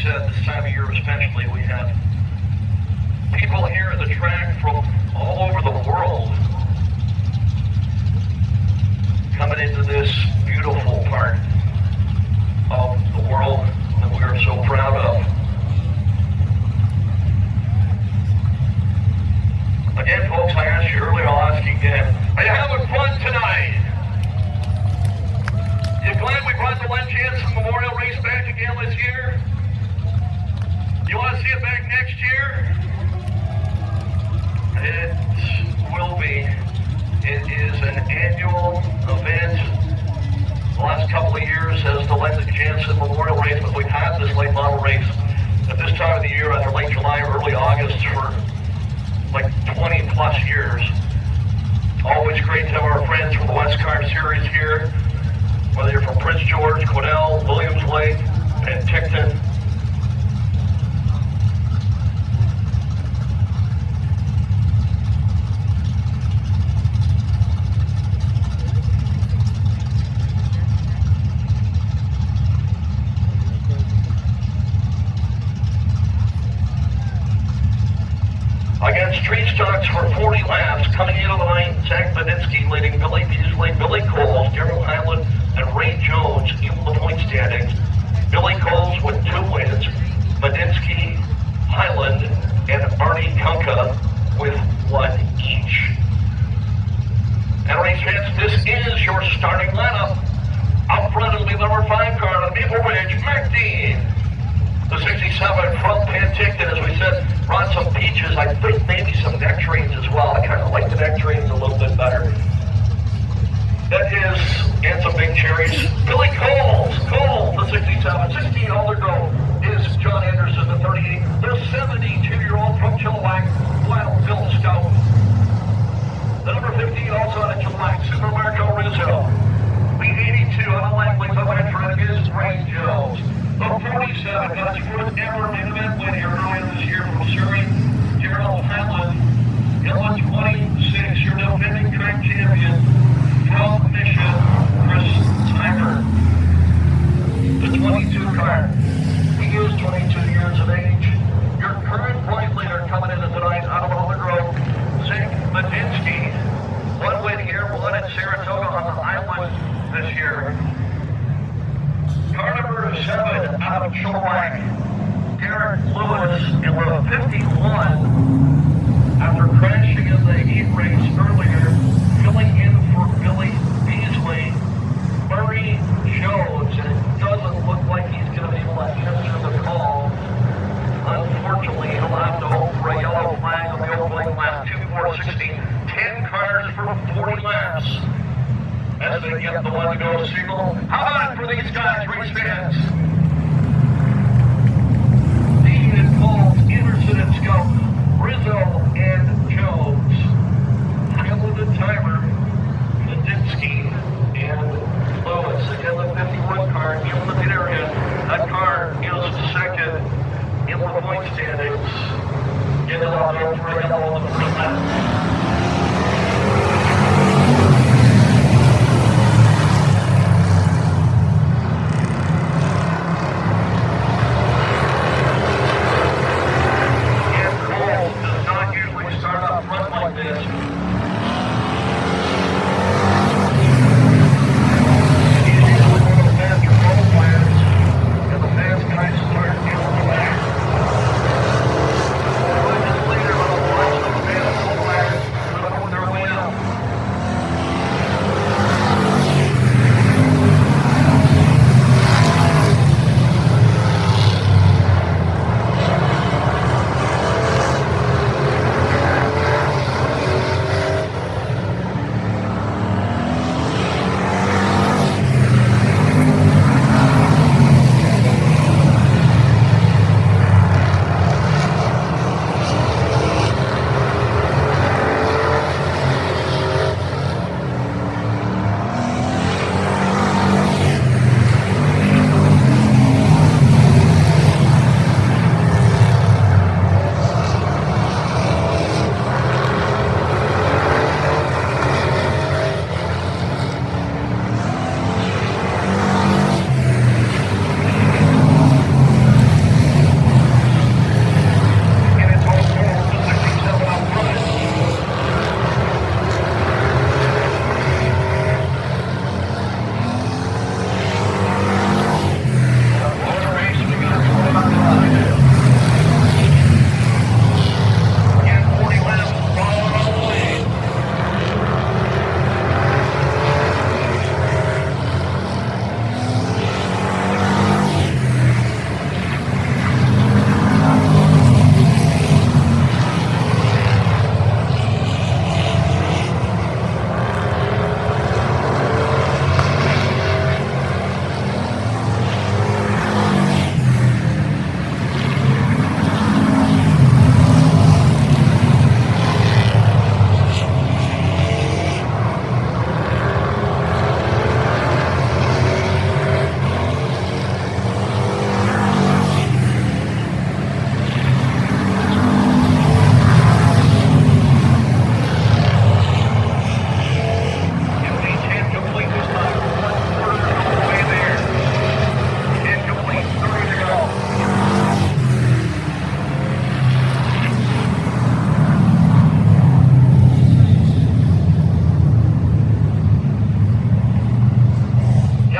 said, this time of year especially, we have people here at the track from all over the world coming into this beautiful part of the world that we are so proud of. Again, folks, I asked you earlier, I'll ask you again, are you having fun tonight? You glad we brought the Jansen Memorial Race back again this year? You want to see it back next year? It will be. It is an annual event. The last couple of years has the Jansen Memorial Race, but we've had this late model race at this time of the year, either late July or early August, for like 20 plus years. Always great to have our friends from the West Car Series here, whether you're from Prince George, Quiddell, Williams Lake, Penticton. Against street stocks for 40 laps, coming into the line, Zach Badinsky leading Billy Beasley, Billy Coles, Darrell Highland, and Ray Jones in the point standings. Billy Coles with 2 wins, Badinsky, Highland, and Arnie Kunka with 1 each. And race fans, this is your starting lineup. Up front will be the number 5 car on the Maple Ridge, McDean. The 67 from Penticton, as we said, brought some peaches, I think maybe some nectarines as well. I kind of like the nectarines a little bit better. That is, and some big cherries. Billy Coles, the 67. 16 older go is John Anderson, the 38. The 72-year-old from Chilliwack, Wild Bill Stout. The number 15 also out of Chilliwack, Super Marco Rizzo. The 82 on the Langley, the veteran is Ray Jones. The 47 got his fourth ever main event win here earlier this year from Surrey, Darrell Highland. In the 26, your defending track champion from Mission, Chris Timer. The 22 car, he is 22 years of age. Your current point leader coming into tonight out of Olive Grove, Zach Badinsky. 1 win here, 1 at Saratoga on the island this year. Car number 7 out of Chilliwack, Derek Lewis in the 51 after crashing in the heat race earlier, filling in for Billy Beasley. Murray Jones, and it doesn't look like he's going to be able to answer the call. Unfortunately, he'll have to hope for a yellow flag on the opening lap. 2-4-16, 10 cars for 40 laps. As they get the one to go signal. How about for these guys, race fans? Dean and Coles, Anderson and Scout, Rizzo and Jones, Highland and Timer, Badinsky and Lewis. Again, the 51 car in the pit area. That car is second in the point standings. Get it on there for a yellow on the first lap.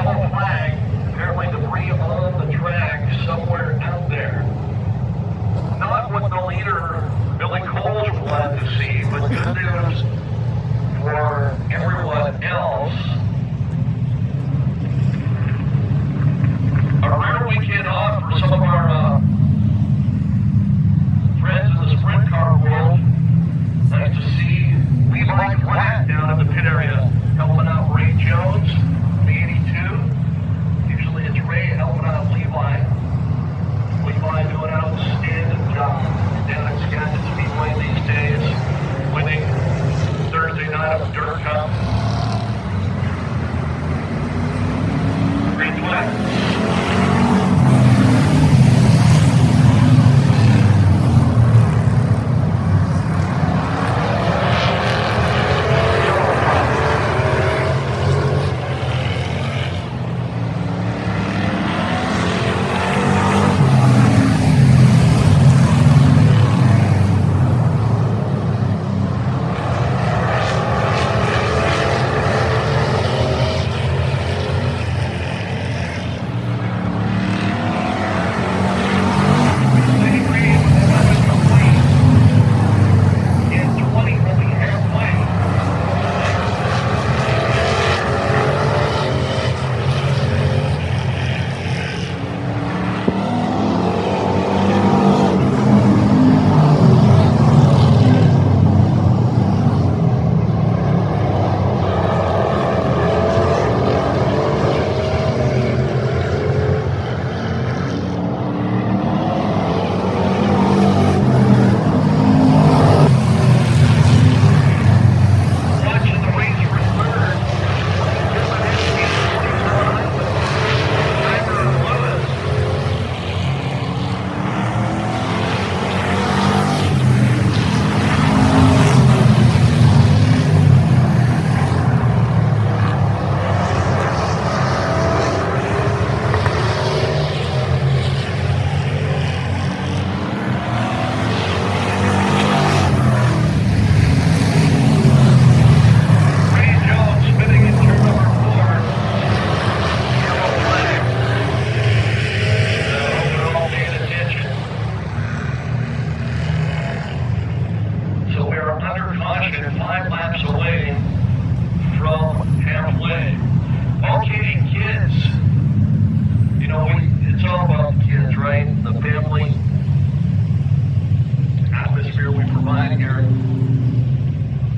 yellow flag, apparently debris on the track somewhere out there. Not what the leader, Billy Coles, would like to see, but good news for everyone else. A rare weekend off for some of our friends in the sprint car world. Nice to see Levi Platt down in the pit area helping out Ray Jones, the 82. Usually it's Ray helping out Levi. Levi doing an outstanding job down at Agassiz Speedway these days, winning Thursday night of Dirt Cup. Great play.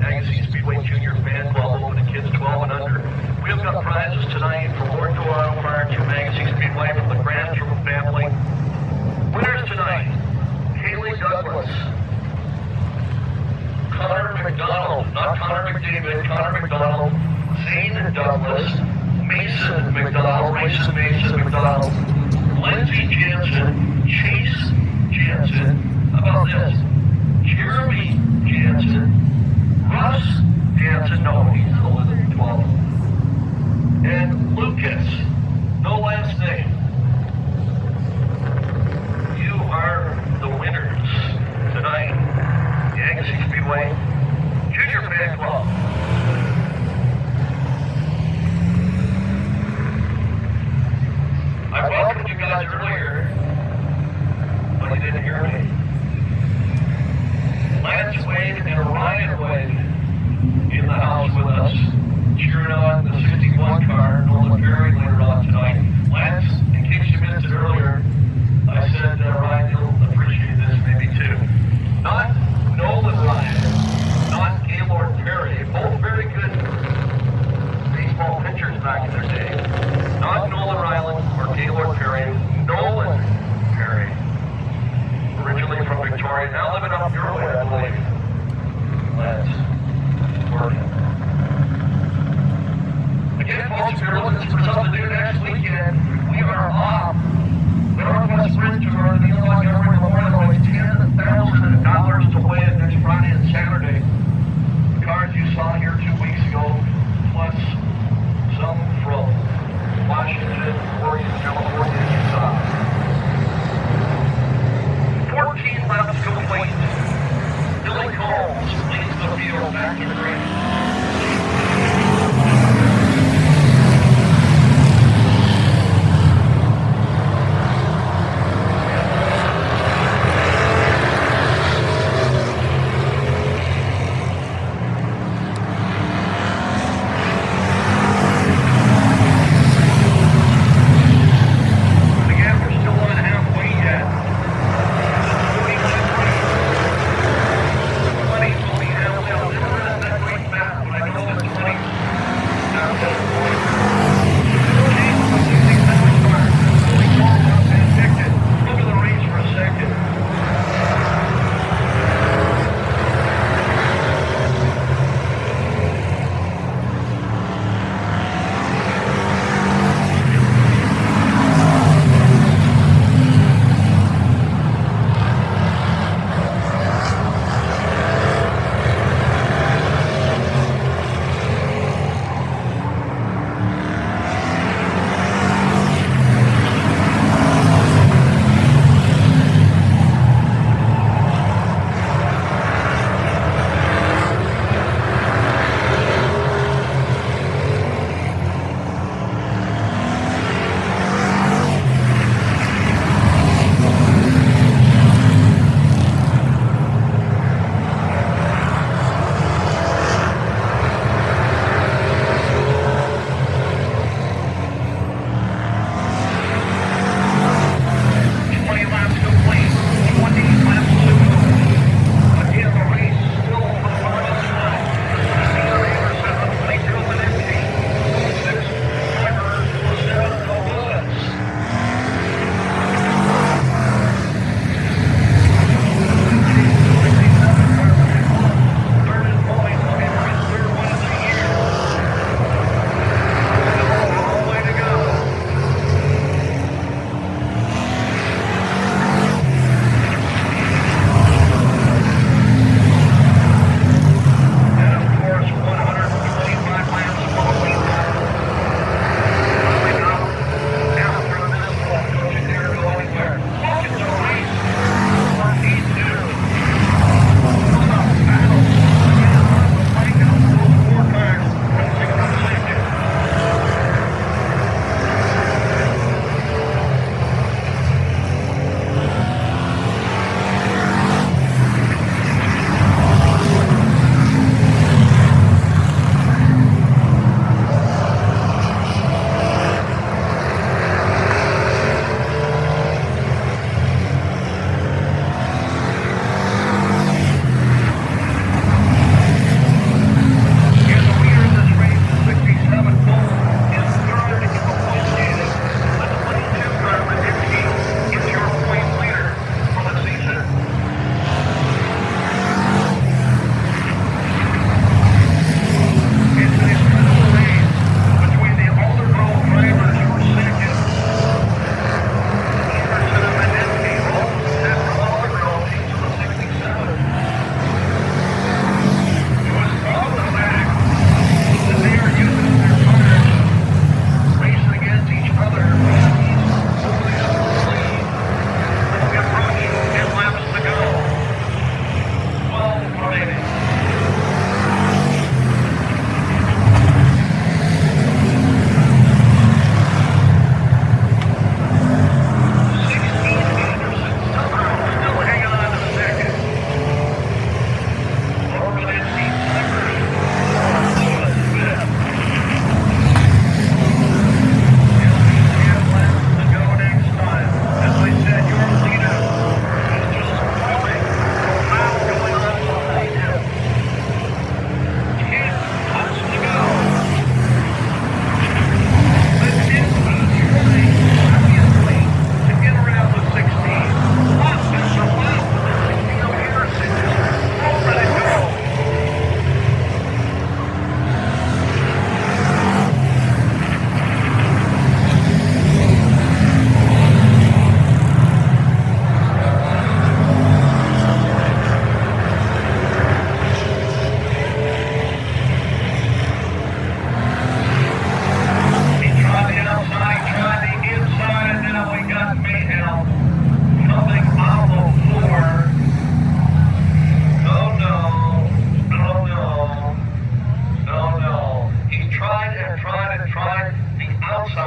Agassiz Speedway Junior Fan Club open to kids 12 and under. We have got prizes tonight for Warren Auto Parts from Agassiz Speedway from the Grandstrom family. Winners tonight, Haley Douglas, Connor McDonald, not Connor McDavid, Connor McDonald, Zane Douglas, Mason McDonald, Racing Mason McDonald, Lindsey Jansen, Chase Jansen, how about this? Jeremy Jansen, Russ Jansen, no, he's older than 12, and Lucas, no last name. You are the winners tonight, the Agassiz Speedway Junior Fan Club. I welcomed you guys earlier, but you didn't hear me. Lance Wade and Ryan Wade in the house with us, cheering on the 61 car, Nolan Perry later on tonight. Lance, in case you missed it earlier, I said Ryan, you'll appreciate this maybe too. Not Nolan Ryan, not Gaylord Perry, both very good baseball pitchers back in their day. Not Nolan Ryland or Gaylord Perry, Nolan Perry. Originally from Victoria, now living up your way, I believe. That's working. Again, folks, if you're looking for some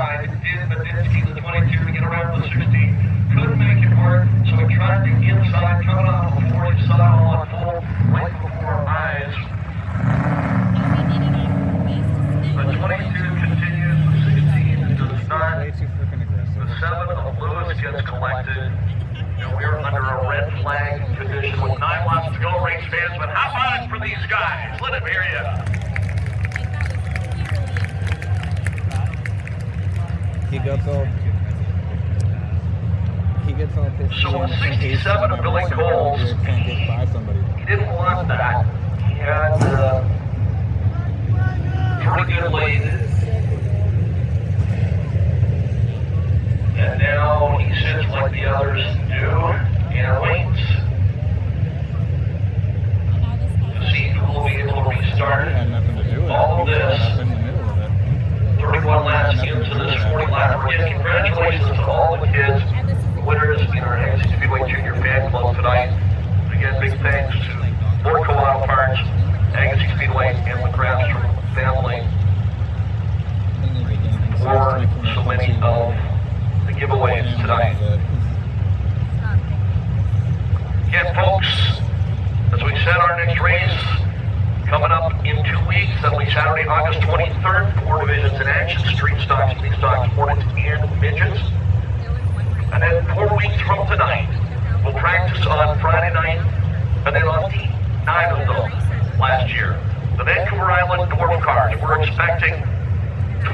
inside. Did Medinsky, the 22, to get around the 16. Couldn't make it work, so he tried to inside, coming off before he saw it all unfold right before our eyes. The 22 continues, the 16 does not. The 7 of Lewis gets collected. And we're under a red flag condition with 9 laps to go, race fans. But how about it for these guys? Let him hear you. He gets all pissed. So 67 of Billy Coles, he didn't want that. He had pretty good lead. And now he sits like the others do and waits to see who will be able to restart all of this. 31 laps into this 40 lap. Again, congratulations to all the kids, winners in our Agassiz Speedway Junior Fan Club tonight. Again, big thanks to Porky Auto Parts, Agassiz Speedway, and the Craftsman family for so many of the giveaways tonight. Again, folks, as we said, our next race coming up in 2 weeks. That'll be Saturday, August 23rd. 4 divisions in action: street stocks, speed stocks, sports, and midgets. And then 4 weeks from tonight, we'll practice on Friday night, and then on the 9 of them last year. The Vancouver Island Dwarf Cars. We're expecting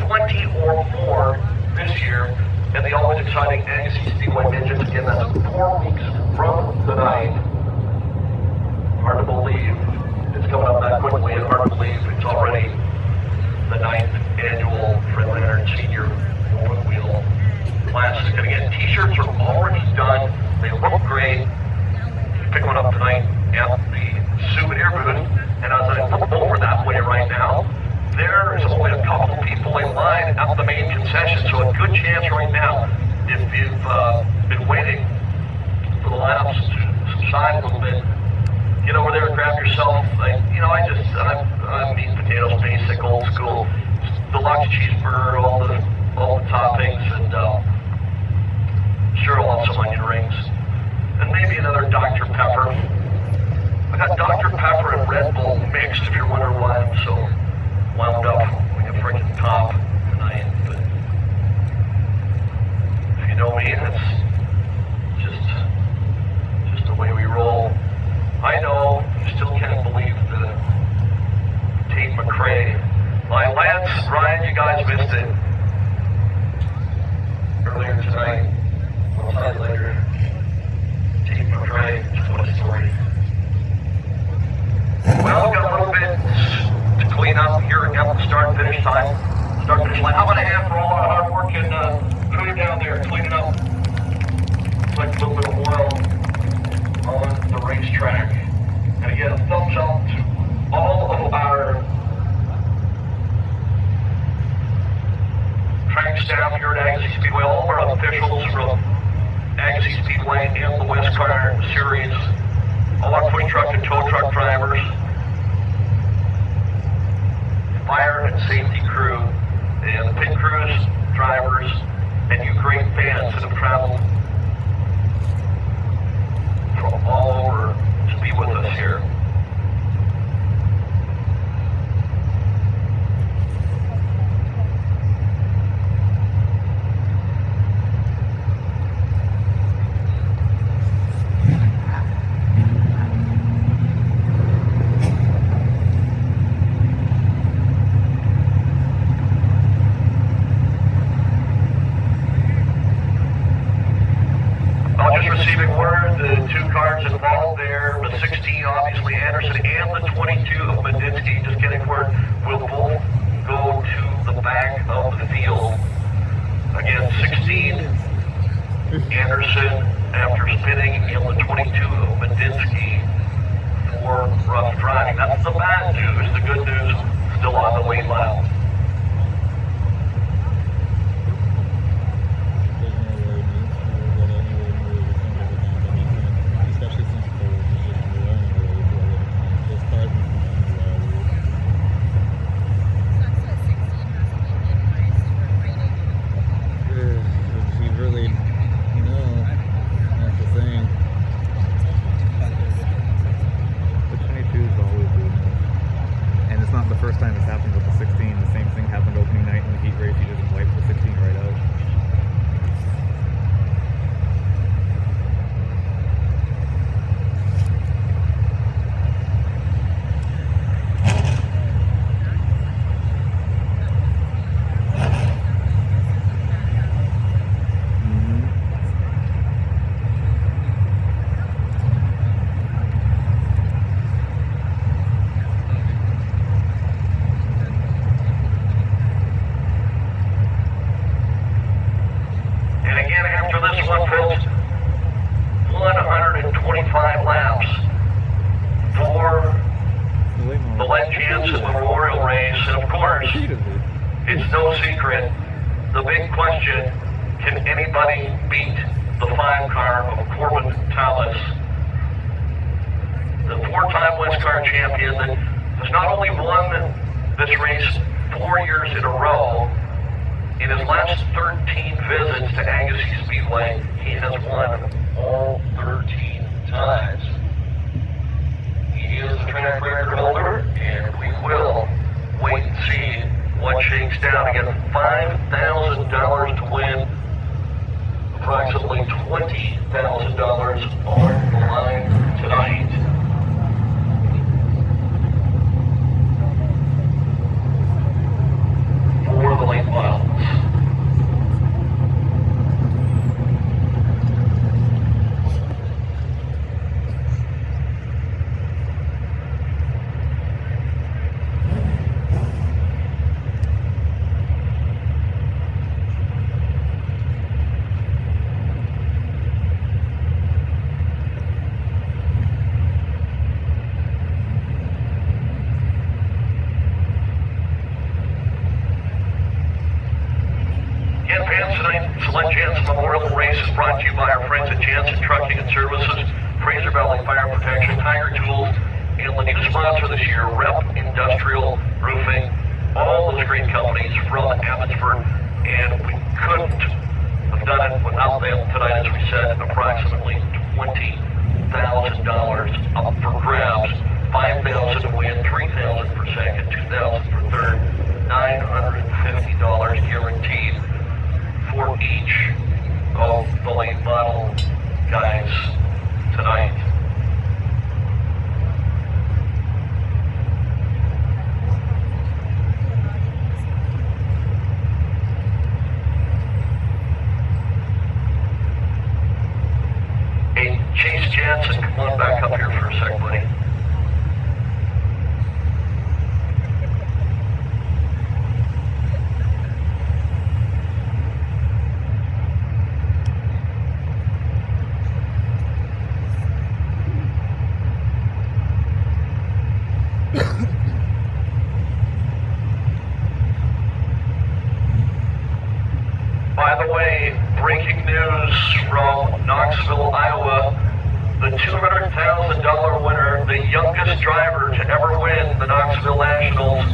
20 or more this year, and the always exciting Agassiz Speedway midgets. Again, that's 4 weeks from tonight. Hard to believe it's coming up that quickly, and hard to believe it's already the 9th annual Fred Leonard Senior Fourth Wheel Classic. And again, t-shirts are already done. They look great. Pick one up tonight at the souvenir booth. And as I look over that way right now, there is only a couple people in line at the main concession. So a good chance right now, if you've been waiting for the laps to subside a little bit, get over there and grab yourself, I'm meat, potatoes, basic, old school, deluxe cheeseburger, all the toppings, and sure I'll have some onion rings, and maybe another Dr. Pepper. I got Dr. Pepper and Red Bull mixed, if you're wondering why I'm so wound up like a freaking cop tonight. But if you know me, that's just the way we roll. I know you still can't believe the Tate McRae. My Lance, Ryan, you guys missed it earlier tonight. I'll tell you later. Tate McRae, what a story. Well, got a little bit to clean up here at the start finish line. How about a hand for all our hard work and crew down there cleaning up? It's like a little bit of oil on the racetrack. And again, a thumbs up to all of our track staff here at Agassiz Speedway, all of our officials from Agassiz Speedway and the West Car Series, all our push truck and tow truck drivers, fire and safety crew, and the pit crews, drivers, and you great fans that have traveled from all over to be with us here. Receiving word, the 2 cars involved there, the 16, obviously Anderson, and the 22 of Medinsky, just getting word, will both go to the back of the field. Again, 16, Anderson, after spinning, and the 22 of Medinsky for rough driving. That's the bad news. The good news, still on the way lap. question, can anybody beat the 5 car of Corbin Thomas, the 4-time West Car champion that has not only won this race 4 years in a row, in his last 13 visits to Agassiz Speedway, he has won all 13 times. He is the track record holder, and we will wait and see what shakes down. Again, $5,000 to win, approximately $20,000 on the line tonight. For the late models. Select Jansen Memorial Race is brought to you by our friends at Jansen Trucking and Services, Fraser Valley Fire Protection, Tiger Tools, and the new sponsor this year, Rep Industrial Roofing. All those great companies from Abbotsford, and we couldn't have done it without them tonight. As we said, approximately $20,000 up for grabs. $5,000 to win, $3,000 for second, $2,000 for third, $950 guaranteed for each of the late model guys tonight. Hey, Chase Jansen, come on back up here for a sec, buddy. By the way, breaking news from Knoxville, Iowa, the $200,000 winner, the youngest driver to ever win the Knoxville Nationals,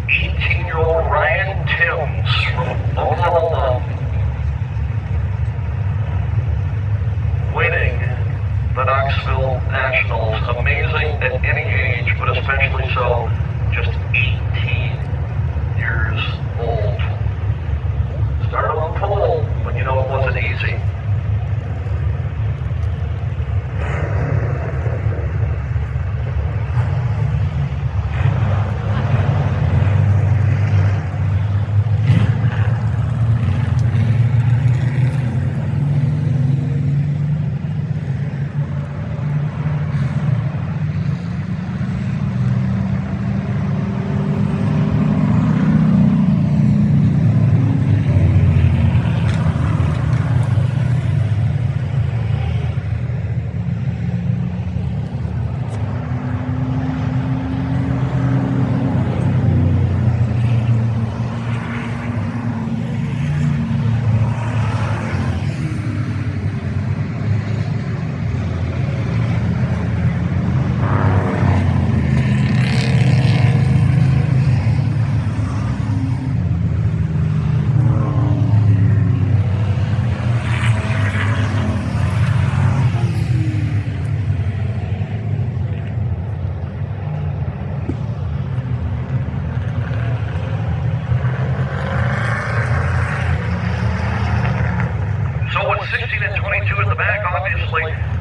18-year-old Ryan Timms from Oklahoma, winning the Knoxville Nationals. Amazing at any age, but especially so just 18 years old. Started on pole, but you know it wasn't easy.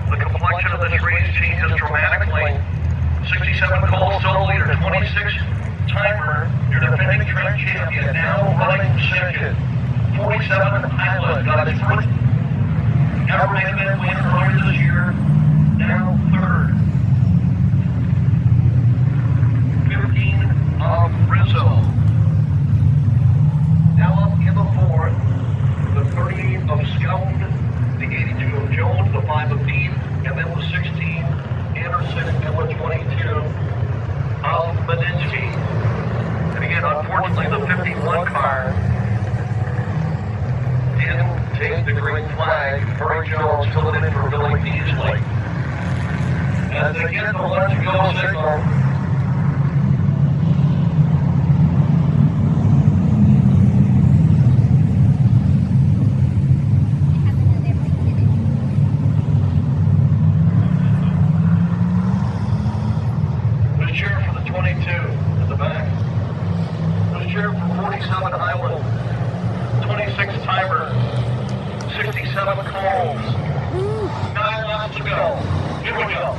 The complexion of this race changes dramatically. 67 Cole solo leader, 26 timer, your defending track champion, now running second. 47 Island got his first ever main event win earlier this year, now third. 15 of Rizzo, now up in the fourth. The 38 of Scout, the 82 of Jones, the 5 of Dean, and then the 16 Anderson, and the 22 of Medinsky. And again, unfortunately, the 51 car the green flag. Murray Jones filling in for Billy Beasley. As they get the let's go signal, who's cheering for the 22 at the back? Who's cheering for 47 Highland? 26 timer, 67 Coles. 9 laps to go. Here we go.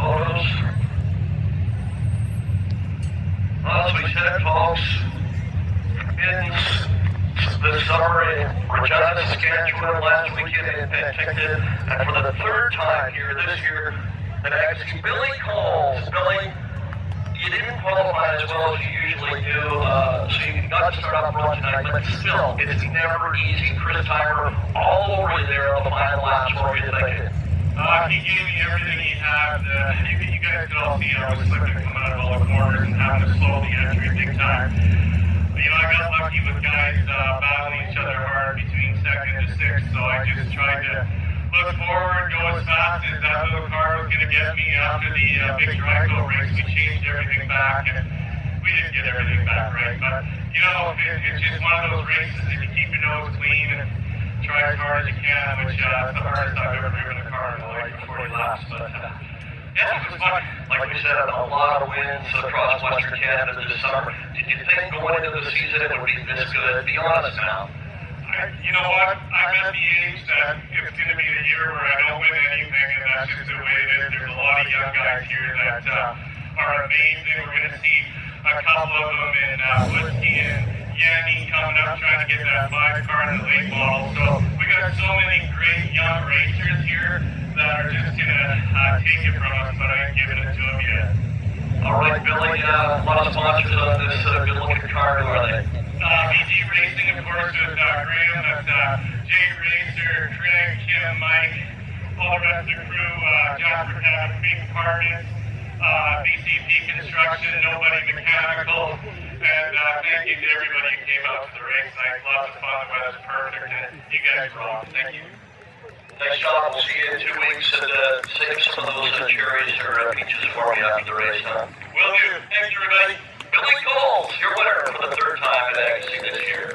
photos. As we said, folks, in the summer in Regina, Saskatchewan, last weekend in Penticton, and for the third time here this year at Agassiz, Billy calls. Billy, you didn't qualify as well as you usually do, so you got to start off run tonight, but still, it's never easy. Chris Tyler all over you there on the final laps. What were you thinking? He gave me everything he had. You guys could all see I was slipping coming out of all the corners and having to slow the entry big time. But, you know, I got lucky with guys battling each other hard between second to sixth, so I just tried to look forward, go as fast as that little car was going to get me after the big Dryco race. We changed everything back, and we didn't get everything back right. But, you know, it's just one of those races that you keep your nose clean and try as hard as you can, which is the hardest I've ever driven a car in my life before we laps. But, yeah, it was fun. Like we said, a lot of wins across Western Canada this summer. Did you think going into the season it would be this good? Be honest now. You know what? I'm at the age that it's going to be the year where I don't win anything, and that's just the way it is. There's a lot of young guys here that are amazing. We're going to see a couple of them in Whiskey and Yanni coming up trying to get that 5 car in the late model. So we got so many great young racers here that are just going to take it from us, but I ain't giving it to them yet. All right, Billy, a lot of sponsors on this good-looking car. Who are they? VG Racing, of course, with Graham. That's Jay Racer, Craig, Kim, Mike, all the rest of the crew. Jasper Cabin, Big Apartments, BCP Construction, Nobody Mechanical, and thank you to everybody who came out to the race tonight. Lots of fun, the weather's perfect, and you guys rock. Thank you. Thanks, John. We'll see you in 2 weeks, and save some of those cherries or peaches for me after the race, huh? Will do. Thanks, everybody. Billy Coles, your winner for the third time at Agassiz this year.